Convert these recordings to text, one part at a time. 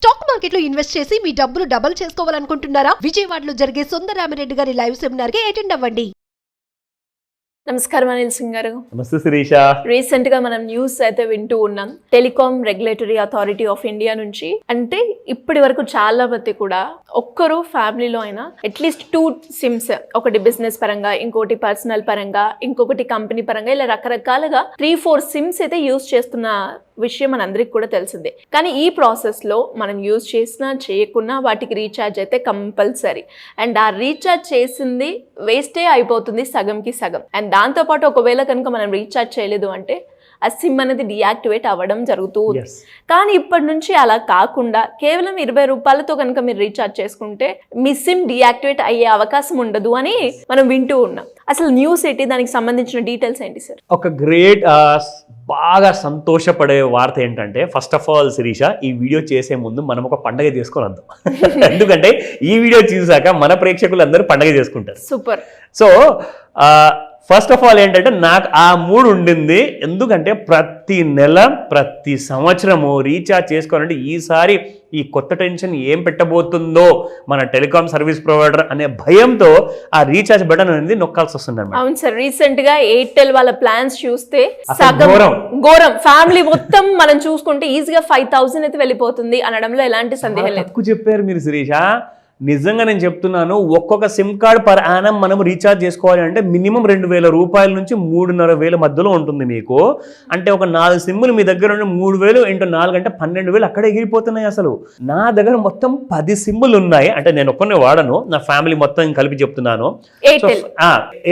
Stock మార్కెట్లో invest చేసి మీ డబ్బులు డబుల్ చేసుకోవాలనుకుంటున్నారా? విజయవాడలో జరిగే సుందరరామిరెడ్డి గారి లైవ్ సెమినార్ కి అటెండ్ అవ్వండి. నమస్కారం అనిల్ సింగ్ గారు. నమస్తే శిరీష. రీసెంట్ గా మనం న్యూస్ అయితే వింటూ ఉన్నాం. Telecom regulatory authority of India నుంచి అంటే ఇప్పటి వరకు చాలా మంది కూడా ఒక్కరు ఫ్యామిలీలో అయినా అట్లీస్ట్ 2 సిమ్స్, ఒకటి బిజినెస్ పరంగా, ఇంకోటి పర్సనల్ పరంగా, ఇంకొకటి కంపెనీ పరంగా, ఇలా రకరకాలుగా 3-4 సిమ్స్ అయితే యూజ్ చేస్తున్న విషయం మనందరికి కూడా తెలిసిందే. కానీ ఈ ప్రాసెస్లో మనం యూజ్ చేసినా చేయకున్నా వాటికి రీఛార్జ్ అయితే కంపల్సరీ. అండ్ ఆ రీఛార్జ్ చేసింది వేస్టే అయిపోతుంది సగంకి సగం. అండ్ దాంతోపాటు ఒకవేళ కనుక మనం రీఛార్జ్ చేయలేదు అంటే ఆ సిమ్ అనేది డియాక్టివేట్ అవ్వడం జరుగుతూ ఉంది. కానీ ఇప్పటి నుంచి అలా కాకుండా కేవలం 20 రూపాయలతో కనుక మీరు రీఛార్జ్ చేసుకుంటే మీ సిమ్ డియాక్టివేట్ అయ్యే అవకాశం ఉండదు అని మనం వింటూ ఉన్నాం. అసలు న్యూస్ ఏంటి, దానికి సంబంధించిన డీటెయిల్స్ ఏంటి సార్? ఒక గ్రేట్ బాగా సంతోషపడే వార్త ఏంటంటే, ఫస్ట్ ఆఫ్ ఆల్ శిరీష, ఈ వీడియో చేసే ముందు మనం ఒక పండగ చేసుకోవాలి. ఎందుకంటే ఈ వీడియో చూసాక మన ప్రేక్షకులు అందరూ పండగ చేసుకుంటారు. Super. So first of all ఏంటంటే నాకు ఆ మూడ్ ఉండింది. ఎందుకంటే ప్రతి నెల ప్రతి సంవత్సరము రీఛార్జ్ చేసుకోవాలంటే ఈసారి ఈ కొత్త టెన్షన్ ఏం పెట్టబోతుందో మన టెలికాం సర్వీస్ ప్రొవైడర్ అనే భయంతో ఆ రీఛార్జ్ బటన్ అనేది నొక్కాల్సి వస్తుంది అన్నమాట. అవును సార్, రీసెంట్ గా ఎయిర్టెల్ వాళ్ళ ప్లాన్స్ చూస్తే ఘోరం. ఫ్యామిలీ మొత్తం మనం చూసుకుంటే ఈజీగా 5,000 అయితే వెళ్ళిపోతుంది అనడంలో ఎలాంటి సందేహం లేదు. తక్కువ చెప్పారు మీరు శిరీష. నిజంగా నేను చెప్తున్నాను, ఒక్కొక్క సిమ్ కార్డ్ పర్ యానం మనం రీఛార్జ్ చేసుకోవాలి అంటే మినిమం 2,000 రూపాయల నుంచి 3,500 మధ్యలో ఉంటుంది మీకు. అంటే ఒక 4 సిమ్ములు మీ దగ్గర ఉండి 3,000 × 4 అంటే 12,000 అక్కడే ఎగిరిపోతున్నాయి. అసలు నా దగ్గర మొత్తం 10 సిమ్ములు ఉన్నాయి. అంటే నేను ఒక్కనే వాడను, నా ఫ్యామిలీ మొత్తం కలిపి చెప్తున్నాను.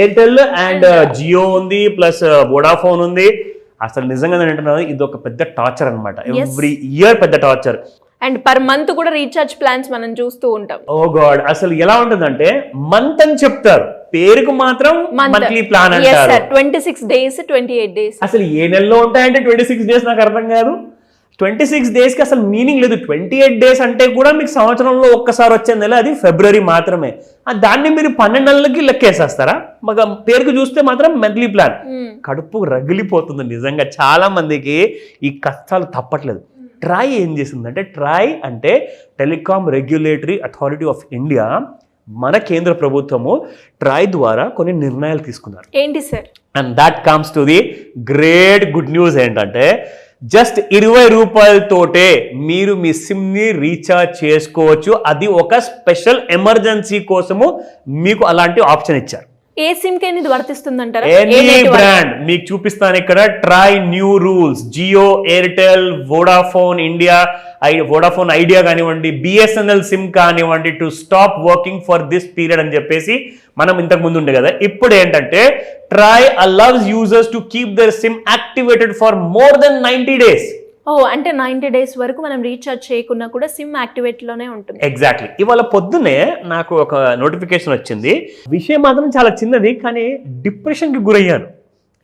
ఎయిర్టెల్ అండ్ జియో ఉంది, ప్లస్ వోడాఫోన్ ఉంది. అసలు నిజంగా నేను అంటున్నాను, ఇది ఒక పెద్ద టార్చర్ అనమాట. ఎవ్రీ ఇయర్ పెద్ద టార్చర్. అండ్ పర్ మంత్ కూడా రీఛార్జ్ ప్లాన్స్ మనం చూస్తూ ఉంటాం. ఓ గాడ్, అసలు ఎలా ఉంటుందంటే మంత్ అని చెప్తారు, పేరుకు మాత్రం మంత్లీ ప్లాన్ అంటారు. 26 days, 28 days. అసలు ఏ నెలలో ఉంటాయంటే 26 days నాకు అర్థం కాదు. 26 days కి అసలు మీనింగ్ లేదు. 28 days అంటే కూడా మీకు సంవత్సరంలో ఒక్కసారి వచ్చే నెల అది ఫిబ్రవరి మాత్రమే. దాన్ని మీరు 12 నెలలకి లెక్కేసేస్తారా? మగ పేరుకు చూస్తే మాత్రం మంత్లీ ప్లాన్. కడుపు రగిలిపోతుంది నిజంగా. చాలా మందికి ఈ కష్టాలు తప్పట్లేదు. ట్రాయ్ ఏం చేసిందంటే, ట్రాయ్ అంటే telecom regulatory authority of India, మన కేంద్ర ప్రభుత్వము ట్రాయ్ ద్వారా కొన్ని నిర్ణయాలు తీసుకున్నారు. ఏంటి sir? And that comes to the great good news. ఏంటంటే జస్ట్ 20 రూపాయలతోటే మీరు మీ సిమ్ని రీఛార్జ్ చేసుకోవచ్చు. అది ఒక స్పెషల్ ఎమర్జెన్సీ కోసము మీకు అలాంటి ఆప్షన్ ఇచ్చారు. ఏ సిమ్ కి ఇది వర్తిస్తుందంటారా? ఎనీ బ్రాండ్ మీకు చూపిస్తాను ఇక్కడ. TRAI new rules. Jio, Airtel, Vodafone India, Vodafone Idea కానివ్వండి, బిఎస్ఎన్ఎల్ సిమ్ కానివ్వండి, to stop working for this period అని చెప్పేసి మనం ఇంతకు ముందు ఉండే కదా. ఇప్పుడు ఏంటంటే TRAI allows users to keep their SIM activated for more than 90 days. అంటే 90 days వరకు మనం రీఛార్జ్ చేయకున్నా కూడా సిమ్ యాక్టివేట్ లోనే ఉంటుంది. ఎగ్జాక్ట్లీ. ఇవాళ పొద్దున్నే నాకు ఒక నోటిఫికేషన్ వచ్చింది. విషయం మాత్రం చాలా చిన్నది, కానీ డిప్రెషన్కి గురయ్యాను.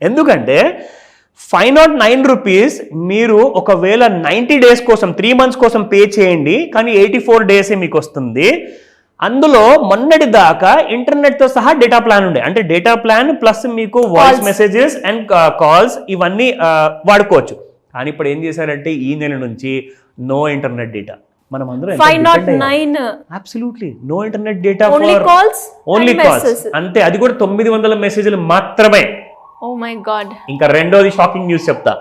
ఎందుకంటే 509 రూపీస్ మీరు ఒకవేళ 90 days కోసం, 3 months కోసం పే చేయండి, కానీ 84 days మీకు వస్తుంది. అందులో మొన్నటి దాకా ఇంటర్నెట్తో సహా డేటా ప్లాన్ ఉండే. అంటే డేటా ప్లాన్ ప్లస్ మీకు వాయిస్ మెసేజెస్ అండ్ కాల్స్ ఇవన్నీ వాడుకోవచ్చు. కానీ ఇప్పుడు ఏం చేశారంటే ఈ నెల నుంచి నో ఇంటర్నెట్ డేటా. మనం అందరం 509 absolutely no internet data, only calls. అంతే. అది కూడా 900 మెసేజ్లు మాత్రమే. Oh my god. ఇంకా రెండోది షాకింగ్ న్యూస్ చెప్తా.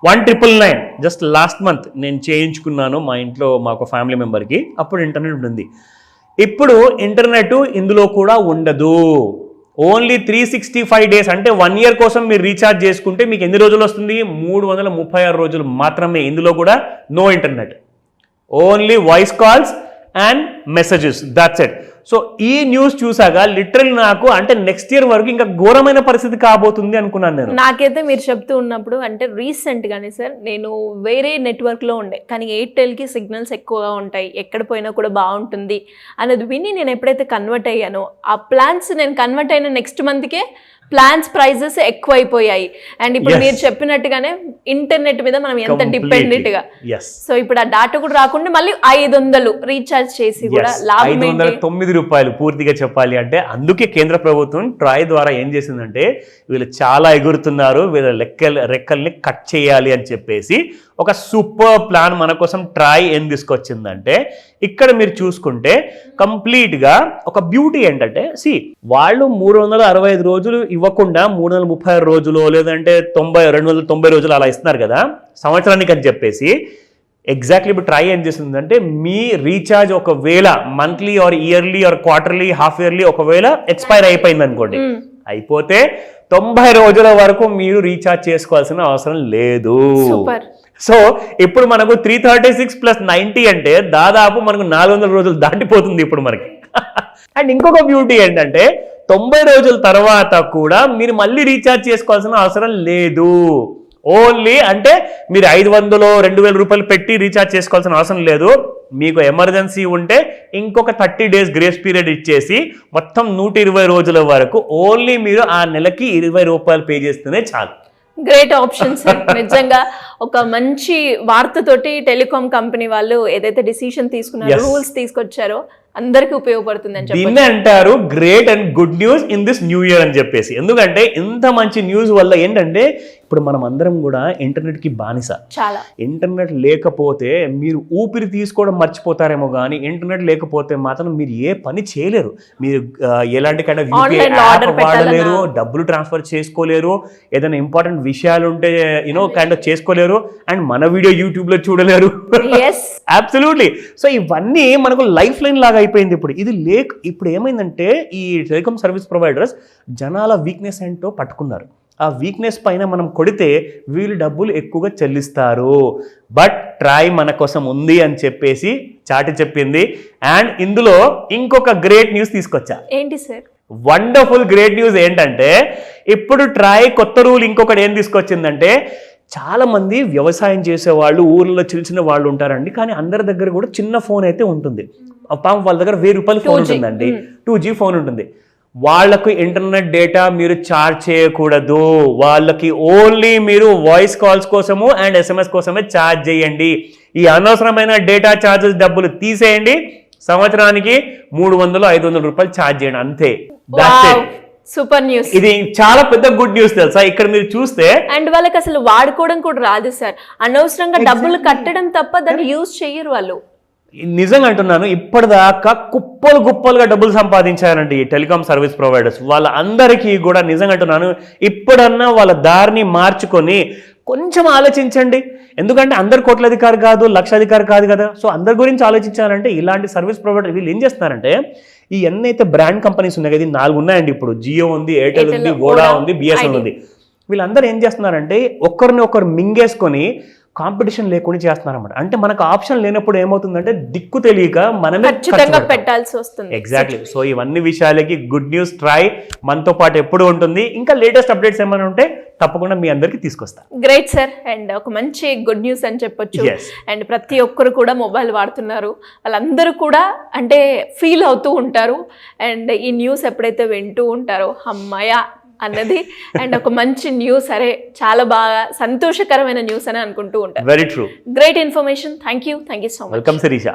1999 జస్ట్ లాస్ట్ మంత్ నేను చేయించుకున్నాను మా ఇంట్లో, మాకు ఫ్యామిలీ మెంబర్కి. అప్పుడు ఇంటర్నెట్ ఉంది. ఇప్పుడు ఇంటర్నెట్ ఇందులో కూడా ఉండదు. ఓన్లీ 365 days అంటే 1 year కోసం మీరు రీఛార్జ్ చేసుకుంటే మీకు ఎన్ని రోజులు వస్తుంది? 336 రోజులు మాత్రమే. ఇందులో కూడా no internet, only voice calls and messages, that's it. So ఈ న్యూస్ చూసాక లిటరల్ నాకు అంటే నెక్స్ట్ ఇయర్ వరకు ఇంకా ఘోరమైన పరిస్థితి కాబోతుంది అనుకున్నాను నేను. నాకైతే మీరు చెప్తూ ఉన్నప్పుడు అంటే రీసెంట్ గానే సార్, నేను వేరే నెట్వర్క్ లో ఉండే, కానీ ఎయిర్టెల్ కి సిగ్నల్స్ ఎక్కువగా ఉంటాయి, ఎక్కడ పోయినా కూడా బాగుంటుంది అనేది విని నేను ఎప్పుడైతే కన్వర్ట్ అయ్యానో, ఆ ప్లాన్స్ నేను కన్వర్ట్ అయిన నెక్స్ట్ మంత్కే ప్లాన్స్ ప్రైజెస్ ఎక్కువైపోయాయి. అండ్ ఇప్పుడు మీరు చెప్పినట్టుగానే ఇంటర్నెట్ మీద మనం ఎంత డిపెండెంట్ గా. సో ఇప్పుడు ఆ డాటా కూడా రాకుండా మళ్ళీ 500 రీఛార్జ్ చేసి కూడా లాభం 509 రూపాయలు పూర్తిగా చెప్పాలి అంటే. అందుకే కేంద్ర ప్రభుత్వం ట్రాయ్ ద్వారా ఏం చేసిందంటే, వీళ్ళు చాలా ఎగురుతున్నారు, వీళ్ళ రెక్కల్ని కట్ చేయాలి అని చెప్పేసి ఒక సూపర్ ప్లాన్ మన కోసం ట్రై ఏం తీసుకొచ్చిందంటే, ఇక్కడ మీరు చూసుకుంటే కంప్లీట్గా ఒక బ్యూటీ ఏంటంటే, వాళ్ళు 365 రోజులు ఇవ్వకుండా 336 రోజులు లేదంటే 290 రోజులు అలా ఇస్తున్నారు కదా సంవత్సరానికి అని చెప్పేసి. ఎగ్జాక్ట్లీ ఇప్పుడు ట్రై ఏం చేస్తుందంటే, మీ రీఛార్జ్ ఒకవేళ monthly or yearly or quarterly half yearly ఒకవేళ ఎక్స్పైర్ అయిపోయింది అనుకోండి, అయిపోతే 90 రోజుల వరకు మీరు రీఛార్జ్ చేసుకోవాల్సిన అవసరం లేదు. సో ఇప్పుడు మనకు 336 + 90 అంటే దాదాపు మనకు 400 రోజులు దాటిపోతుంది ఇప్పుడు మనకి. అండ్ ఇంకొక బ్యూటీ ఏంటంటే 90 రోజుల తర్వాత కూడా మీరు మళ్ళీ రీఛార్జ్ చేసుకోవాల్సిన అవసరం లేదు. ఓన్లీ అంటే మీరు 500 2,000 రూపాయలు పెట్టి రీఛార్జ్ చేసుకోవాల్సిన అవసరం లేదు. మీకు ఎమర్జెన్సీ ఉంటే ఇంకొక 30 days గ్రేస్ పీరియడ్ ఇచ్చేసి మొత్తం 120 రోజుల వరకు ఓన్లీ మీరు ఆ నెలకి 20 రూపాయలు పే చేస్తేనే చాలు. Great option sir. నిజంగా ఒక మంచి వార్తతోటి టెలికాం కంపెనీ వాళ్ళు ఏదైతే డిసిషన్ తీసుకున్నారో, రూల్స్ తీసుకొచ్చారో అందరికీ ఉపయోగపడుతుంది అని చెప్పి దీన్నే అంటారు great and good news in this new year అని చెప్పేసి. ఎందుకంటే ఇంత మంచి న్యూస్ వల్ల ఏంటంటే ఇప్పుడు మనం అందరం కూడా ఇంటర్నెట్ కి బానిస. చాలా ఇంటర్నెట్ లేకపోతే మీరు ఊపిరి తీసుకోవడం మర్చిపోతారేమో కానీ ఇంటర్నెట్ లేకపోతే మాత్రం మీరు ఏ పని చేయలేరు. మీరు ఎలాంటి కైండ్ ఆఫ్ వాడలేరు, డబ్బులు ట్రాన్స్ఫర్ చేసుకోలేరు, ఏదైనా ఇంపార్టెంట్ విషయాలు ఉంటే కైండ్ ఆఫ్ చేసుకోలేరు, అండ్ మన వీడియో యూట్యూబ్ లో చూడలేరు. అబ్సల్యూట్లీ. సో ఇవన్నీ మనకు లైఫ్ లైన్ లాగా అయిపోయింది ఇప్పుడు. ఇప్పుడు ఏమైందంటే ఈ టెలికాం సర్వీస్ ప్రొవైడర్స్ జనాల వీక్నెస్ ఏంటో పట్టుకున్నారు. ఆ వీక్నెస్ పైన మనం కొడితే వీళ్ళు డబ్బులు ఎక్కువగా చెల్లిస్తారు. బట్ ట్రై మన కోసం ఉంది అని చెప్పేసి చాటి చెప్పింది. అండ్ ఇందులో ఇంకొక గ్రేట్ న్యూస్ తీసుకొచ్చా. ఏంటి సార్? వండర్ఫుల్ గ్రేట్ న్యూస్ ఏంటంటే, ఇప్పుడు ట్రై కొత్త రూల్ ఇంకొకటి ఏం తీసుకొచ్చిందంటే, చాలా మంది వ్యవసాయం చేసేవాళ్ళు ఊర్లో చిన్న వాళ్ళు ఉంటారండి, కానీ అందరి దగ్గర కూడా చిన్న ఫోన్ అయితే ఉంటుంది. పాపం వాళ్ళ దగ్గర 1000 రూపాయల ఫోన్ ఉంటుందండి, 2G ఫోన్ ఉంటుంది. వాళ్ళకు ఇంటర్నెట్ డేటా మీరు ఛార్జ్ చేయకూడదు. వాళ్ళకి ఓన్లీ మీరు వాయిస్ కాల్స్ కోసము అండ్ SMS కోసమే ఛార్జ్ చేయండి. ఈ అనవసరమైన డేటా ఛార్జెస్ డబ్బులు తీసేయండి. సంవత్సరానికి 300-500 రూపాయలు ఛార్జ్ చేయండి, అంతే. Super news. ఇది చాలా పెద్ద గుడ్ న్యూస్ తెలుసా. ఇక్కడ మీరు చూస్తే అండ్ వాళ్ళకి అసలు వాడుకోవడం కూడా రాదు సార్. అనవసరంగా డబ్బులు కట్టడం తప్ప దాన్ని యూజ్ చేయరు వాళ్ళు. నిజంగా అంటున్నాను, ఇప్పటిదాకా కుప్పలుగా డబ్బులు సంపాదించారండి ఈ టెలికాం సర్వీస్ ప్రొవైడర్స్. వాళ్ళందరికీ కూడా నిజంగా అంటున్నాను, ఇప్పుడన్నా వాళ్ళ దారిని మార్చుకొని కొంచెం ఆలోచించండి. ఎందుకంటే అందరు కోట్లాధికారి కాదు, లక్షాధికారి కాదు కదా. సో అందరి గురించి ఆలోచించాలంటే ఇలాంటి సర్వీస్ ప్రొవైడర్ వీళ్ళు ఏం చేస్తున్నారంటే, ఈ ఎన్నైతే బ్రాండ్ కంపెనీస్ ఉన్నాయి కదా, 4 ఉన్నాయండి ఇప్పుడు. జియో ఉంది, ఎయిర్టెల్ ఉంది, వోడా ఉంది, బిఎస్ఎన్ఎల్ ఉంది. వీళ్ళందరూ ఏం చేస్తున్నారంటే ఒకరిని ఒకరు మింగేసుకొని కాంపిటీషన్ లేకుండా చేస్తున్నారన్నమాట. అంటే మనకు ఆప్షన్ లేనప్పుడు ఏమవుతుందంటే దిక్కు తెలియక మనమే పెట్టాల్సి వస్తుంది. ఎగ్జాక్ట్లీ. సో ఇవన్నీ విషయాలకి గుడ్ న్యూస్ ట్రై మనతో పాటు ఎప్పుడు ఉంటుంది. ఇంకా లేటెస్ట్ అప్డేట్స్ ఏమైనా ఉంటే తప్పకుండా మీ అందరికి తీసుకొస్తా. Great sir. అండ్ ఒక మంచి గుడ్ న్యూస్ అని చెప్పొచ్చు. అండ్ ప్రతి ఒక్కరు కూడా మొబైల్ వాడుతున్నారు, వాళ్ళందరూ కూడా అంటే ఫీల్ అవుతూ ఉంటారు. అండ్ ఈ న్యూస్ ఎప్పుడైతే వింటూ ఉంటారో అమ్మాయ అన్నది అండ్ ఒక మంచి న్యూస్, సరే చాలా బాగా సంతోషకరమైన న్యూస్ అని అనుకుంటూ ఉంటారు. Very true. Great information. Thank you so much. Welcome Sirisha.